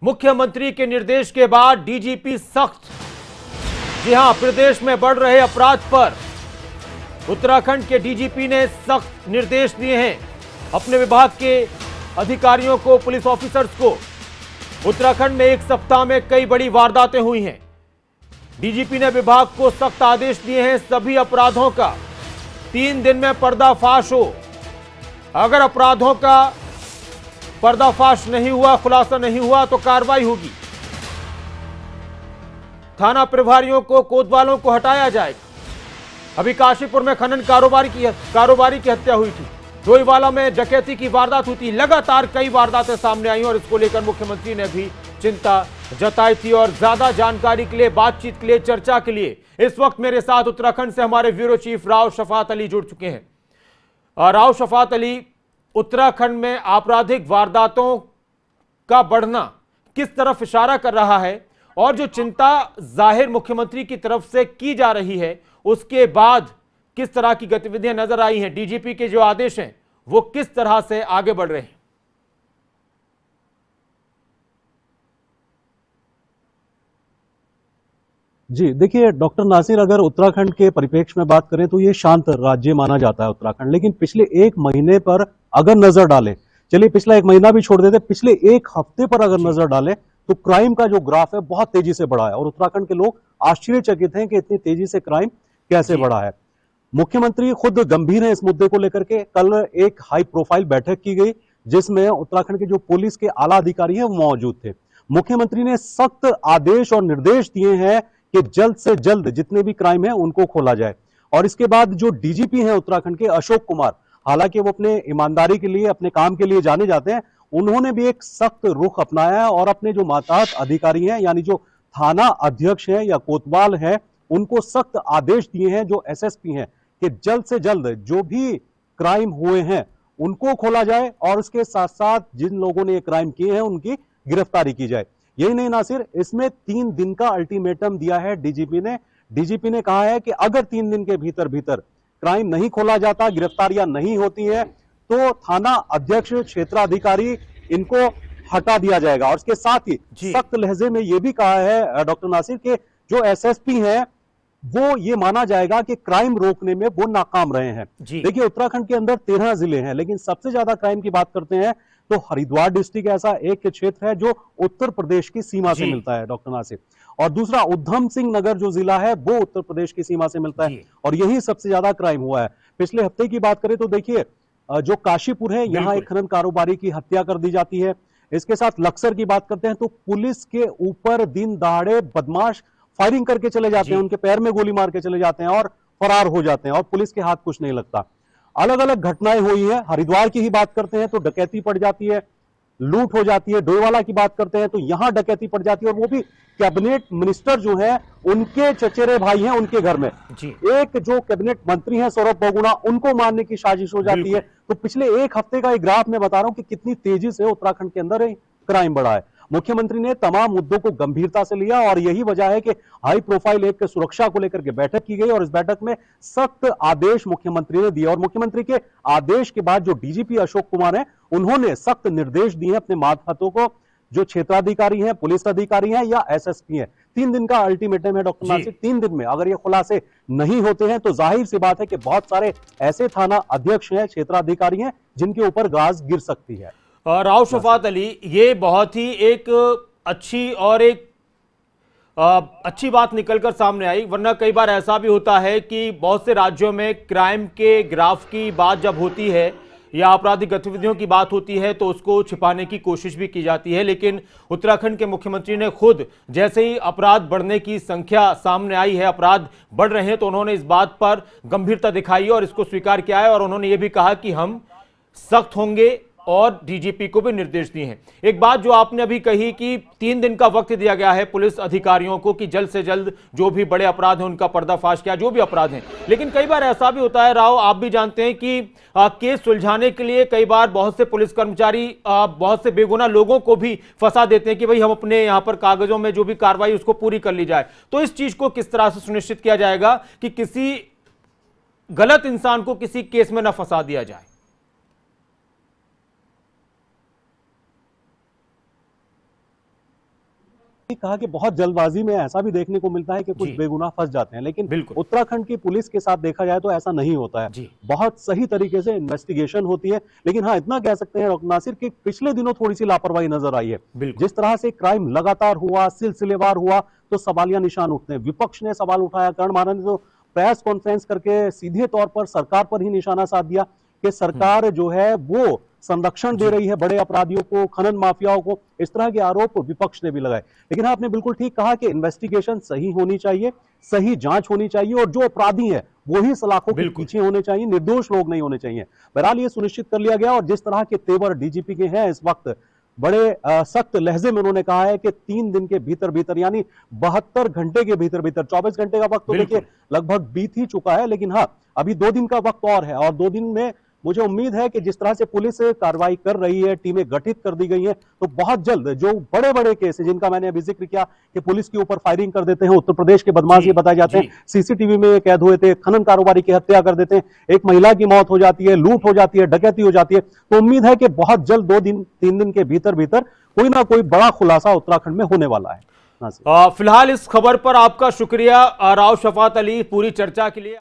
मुख्यमंत्री के निर्देश के बाद डीजीपी सख्त। जी हां, प्रदेश में बढ़ रहे अपराध पर उत्तराखंड के डीजीपी ने सख्त निर्देश दिए हैं अपने विभाग के अधिकारियों को, पुलिस ऑफिसर्स को। उत्तराखंड में एक सप्ताह में कई बड़ी वारदातें हुई हैं। डीजीपी ने विभाग को सख्त आदेश दिए हैं सभी अपराधों का 3 दिन में पर्दाफाश हो। अगर अपराधों का पर्दाफाश नहीं हुआ, खुलासा नहीं हुआ तो कार्रवाई होगी। थाना प्रभारियों को, कोतवालों को हटाया जाएगा। अभी काशीपुर में खनन कारोबारी की हत्या हुई थी। डोईवाला में डकैती की वारदात हुई थी। लगातार कई वारदातें सामने आई और इसको लेकर मुख्यमंत्री ने भी चिंता जताई थी। और ज्यादा जानकारी के लिए, बातचीत के लिए, चर्चा के लिए इस वक्त मेरे साथ उत्तराखंड से हमारे ब्यूरो चीफ राव शफात अली जुड़ चुके हैं। राव शफात अली, उत्तराखंड में आपराधिक वारदातों का बढ़ना किस तरफ इशारा कर रहा है और जो चिंता जाहिर मुख्यमंत्री की तरफ से की जा रही है, उसके बाद किस तरह की गतिविधियां नजर आई हैं? डीजीपी के जो आदेश हैं वो किस तरह से आगे बढ़ रहे हैं? जी देखिए डॉक्टर नासिर, अगर उत्तराखंड के परिप्रेक्ष्य में बात करें तो ये शांत राज्य माना जाता है उत्तराखंड। लेकिन पिछले 1 महीने पर अगर नजर डालें, चलिए पिछला 1 महीना भी छोड़ देते, पिछले 1 हफ्ते पर अगर नजर डालें तो क्राइम का जो ग्राफ है बहुत तेजी से बढ़ा है। और उत्तराखंड के लोग आश्चर्यचकित हैं कि इतनी तेजी से क्राइम कैसे बढ़ा है। मुख्यमंत्री खुद गंभीर है इस मुद्दे को लेकर के। कल एक हाई प्रोफाइल बैठक की गई जिसमें उत्तराखंड के जो पुलिस के आला अधिकारी हैं वो मौजूद थे। मुख्यमंत्री ने सख्त आदेश और निर्देश दिए हैं कि जल्द से जल्द जितने भी क्राइम है उनको खोला जाए। और इसके बाद जो डीजीपी हैं उत्तराखंड के, अशोक कुमार, हालांकि वो अपने ईमानदारी के लिए, अपने काम के लिए जाने जाते हैं, उन्होंने भी एक सख्त रुख अपनाया है और अपने जो मातहत अधिकारी हैं, यानी जो थाना अध्यक्ष हैं या कोतवाल हैं, उनको सख्त आदेश दिए हैं, जो एसएसपी हैं, कि जल्द से जल्द जो भी क्राइम हुए हैं उनको खोला जाए और उसके साथ साथ जिन लोगों ने ये क्राइम किए हैं उनकी गिरफ्तारी की जाए। यही नहीं नासिर, इसमें 3 दिन का अल्टीमेटम दिया है डीजीपी ने। डीजीपी ने कहा है कि अगर 3 दिन के भीतर भीतर क्राइम नहीं खोला जाता, गिरफ्तारियां नहीं होती हैं, तो थाना अध्यक्ष, क्षेत्राधिकारी, इनको हटा दिया जाएगा। और इसके साथ ही सख्त लहजे में यह भी कहा है डॉक्टर नासिर के जो एसएसपी हैं वो ये माना जाएगा कि क्राइम रोकने में वो नाकाम रहे हैं। देखिए उत्तराखंड के अंदर 13 जिले हैं, लेकिन सबसे ज्यादा क्राइम की बात करते हैं तो हरिद्वार डिस्ट्रिक्ट ऐसा एक क्षेत्र है जो उत्तर प्रदेश की सीमा से मिलता है डॉक्टर नासिर। और दूसरा उधम सिंह नगर जो जिला है वो उत्तर प्रदेश की सीमा से मिलता है और यही सबसे ज्यादा क्राइम हुआ है। पिछले हफ्ते की बात करें तो देखिए जो काशीपुर है, यहाँ एक खनन कारोबारी की हत्या कर दी जाती है। इसके साथ लक्सर की बात करते हैं तो पुलिस के ऊपर दिन दहाड़े बदमाश फायरिंग करके चले जाते हैं, उनके पैर में गोली मार के चले जाते हैं और फरार हो जाते हैं और पुलिस के हाथ कुछ नहीं लगता। अलग अलग घटनाएं हुई हैं। हरिद्वार की ही बात करते हैं तो डकैती पड़ जाती है, लूट हो जाती है। डोईवाला की बात करते हैं तो यहां डकैती पड़ जाती है और वो भी कैबिनेट मिनिस्टर जो है उनके चचेरे भाई हैं उनके घर में। एक जो कैबिनेट मंत्री हैं सौरभ बहुगुणा, उनको मारने की साजिश हो जाती है। तो पिछले 1 हफ्ते का एक ग्राफ मैं बता रहा हूं कि कितनी तेजी से उत्तराखंड के अंदर क्राइम बढ़ा है। मुख्यमंत्री ने तमाम मुद्दों को गंभीरता से लिया और यही वजह है कि हाई प्रोफाइल एक सुरक्षा को लेकर के बैठक की गई और इस बैठक में सख्त आदेश मुख्यमंत्री ने दिए। और मुख्यमंत्री के आदेश के बाद जो डीजीपी अशोक कुमार हैं उन्होंने सख्त निर्देश दिए अपने मातहतों को, जो क्षेत्राधिकारी हैं, पुलिस अधिकारी हैं या एसएसपी हैं। 3 दिन का अल्टीमेटम है डॉक्टर नासिर। 3 दिन में अगर ये खुलासे नहीं होते हैं तो जाहिर सी बात है कि बहुत सारे ऐसे थाना अध्यक्ष हैं, क्षेत्राधिकारी हैं जिनके ऊपर गाज गिर सकती है। राव शफात अली, ये बहुत ही एक अच्छी और एक अच्छी बात निकलकर सामने आई, वरना कई बार ऐसा भी होता है कि बहुत से राज्यों में क्राइम के ग्राफ की बात जब होती है या आपराधिक गतिविधियों की बात होती है तो उसको छिपाने की कोशिश भी की जाती है। लेकिन उत्तराखंड के मुख्यमंत्री ने खुद जैसे ही अपराध बढ़ने की संख्या सामने आई है, अपराध बढ़ रहे हैं, तो उन्होंने इस बात पर गंभीरता दिखाई और इसको स्वीकार किया है। और उन्होंने ये भी कहा कि हम सख्त होंगे और डीजीपी को भी निर्देश दिए हैं। एक बात जो आपने अभी कही कि 3 दिन का वक्त दिया गया है पुलिस अधिकारियों को कि जल्द से जल्द जो भी बड़े अपराध हैं उनका पर्दाफाश किया, जो भी अपराध हैं। लेकिन कई बार ऐसा भी होता है राव, आप भी जानते हैं कि केस सुलझाने के लिए कई बार बहुत से पुलिस कर्मचारी बहुत से बेगुनाह लोगों को भी फंसा देते हैं कि भाई हम अपने यहाँ पर कागजों में जो भी कार्रवाई उसको पूरी कर ली जाए। तो इस चीज को किस तरह से सुनिश्चित किया जाएगा कि किसी गलत इंसान को किसी केस में न फंसा दिया जाए? ठीक कहा कि बहुत जल्दबाजी में ऐसा भी देखने को मिलता है कि कुछ जी। बेगुनाह फंस जाते हैं, लेकिन बिल्कुल। उत्तराखंड की पुलिस के साथ देखा जाए तो ऐसा नहीं होता है। जी। बहुत सही तरीके से इन्वेस्टिगेशन होती है। लेकिन हाँ, इतना कह सकते हैं डॉक्टर नासिर कि पिछले दिनों थोड़ी सी लापरवाही नजर आई है। बिल्कुल। जिस तरह से क्राइम लगातार हुआ, सिलसिलेवार हुआ, तो सवालिया निशान उठते हैं। विपक्ष ने सवाल उठाया, कर्ण मारन ने तो प्रेस कॉन्फ्रेंस करके सीधे तौर पर सरकार पर ही निशाना साध दिया कि सरकार जो है वो संरक्षण दे रही है बड़े अपराधियों को, खनन माफियाओं को। इस तरह के आरोप विपक्ष ने भी लगाए। लेकिन आपने बिल्कुल ठीक कहा कि इन्वेस्टिगेशन सही होनी चाहिए, सही जांच होनी चाहिए, और जो अपराधी है वो ही सलाखों के पीछे होने चाहिए, निर्दोष लोग नहीं होने चाहिए। बहरहाल ये सुनिश्चित कर लिया गया। और जिस तरह के तेवर डीजीपी के हैं इस वक्त, बड़े सख्त लहजे में उन्होंने कहा है कि 3 दिन के भीतर भीतर, यानी 72 घंटे के भीतर भीतर, 24 घंटे का वक्त तो देखिए लगभग बीत ही चुका है, लेकिन हाँ, अभी 2 दिन का वक्त और है। और 2 दिन में मुझे उम्मीद है कि जिस तरह से पुलिस कार्रवाई कर रही है, टीमें गठित कर दी गई हैं, तो बहुत जल्द जो बड़े बड़े केस हैं जिनका मैंने अभी जिक्र किया कि पुलिस के ऊपर फायरिंग कर देते हैं, उत्तर प्रदेश के बदमाश ये बताए जाते हैं, सीसीटीवी में कैद हुए थे, खनन कारोबारी की हत्या कर देते हैं, एक महिला की मौत हो जाती है, लूट हो जाती है, डकैती हो जाती है, तो उम्मीद है कि बहुत जल्द 2 दिन 3 दिन के भीतर भीतर कोई ना कोई बड़ा खुलासा उत्तराखंड में होने वाला है। फिलहाल इस खबर पर आपका शुक्रिया राव शफात अली, पूरी चर्चा के लिए।